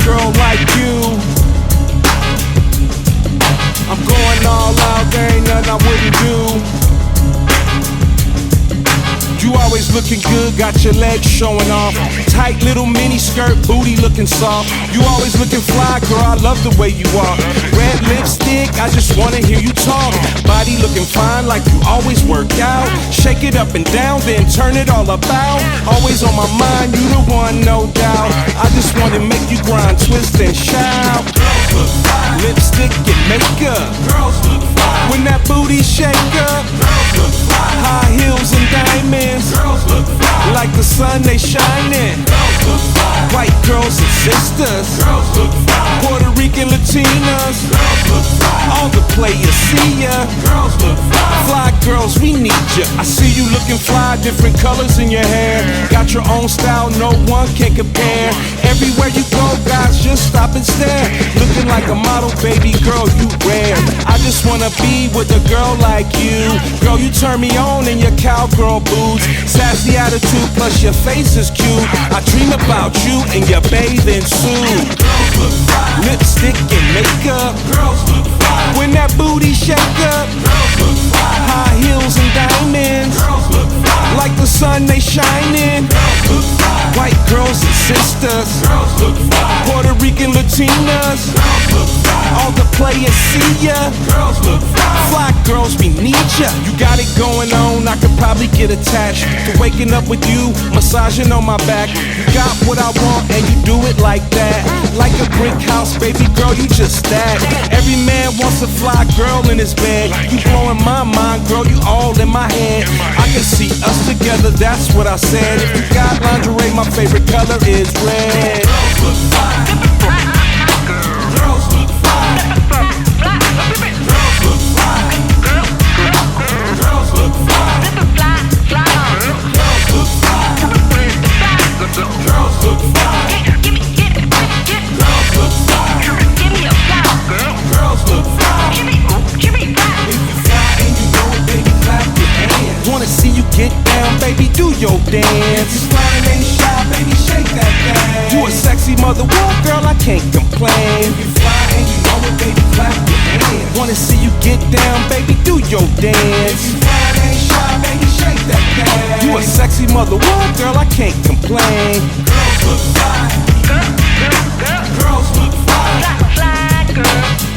girl like you. I'm going all out, there ain't nothing I wouldn't do. You always looking good, got your legs showing off. Tight little mini skirt, booty looking soft. You always looking fly, girl, I love the way you are. Red lipstick, I just wanna hear you talk. Body looking fine like you always work out. Shake it up and down, then turn it all about. Always on my mind, you the one, no doubt. I just wanna make you grind, twist and shout. Girls look fine. Lipstick and makeup. Girls look fine. When that booty shake up. Girls look fine. High heels and diamonds. Girls look fine. Like the sun, they shining. Girls look fine. White girls and sistas. Girls look fine. Puerto Rican Latinas. Girls look fine. All the players see ya. Girls look fine. Fly girls, we need ya. I see you looking fly, different colors in your hair. Got your own style, no one can compare. Everywhere you go, guys, just stop and stare. Looking like a model, baby girl, you rare. I just wanna be with a girl like you. Girl, you turn me on in your cowgirl boots. Sassy attitude, plus your face is cute. I dream about you in your bathing suit. Girls look fine. Lipstick and makeup. Girls look fine. When that booty shake up. Girls look fine. High heels and diamonds. Girls look fine. Like the sun, they shining. Girls look fine. White girls and sistas. Girls look fine. Puerto Rican Latinas. Girls look fine. All the players see ya. Girls look fine. Fly girls, we need ya. You got it going on, I could probably get attached to waking up with you, massaging on my back. You got what I want and you do it like that. Like a brick house, baby girl, you just that. Every man wants a fly girl in his bed. You blowing my mind, girl, you all in my head. I can see us together, that's what I said. If you got lingerie, my favorite color is red. Girls look fine. Girls look fine. Girls look fine. Girls look fine. Girls look fine. Girls look fine. Girls look fine. Girls look fine. If you fly and you know it, baby, clap your hands. Wanna see you get down, baby, do your dance. If you fly and ain't shy, baby, shake that thing. You a sexy mother, well, girl, I can't complain. If you fly and you know it, baby, clap your hands. Wanna see you get down, baby, do your dance. If you fly and ain't shy, baby, shake that thing. You a sexy mother, well, girl, I can't complain. Girls look fine. Girls look fine. Fly girl.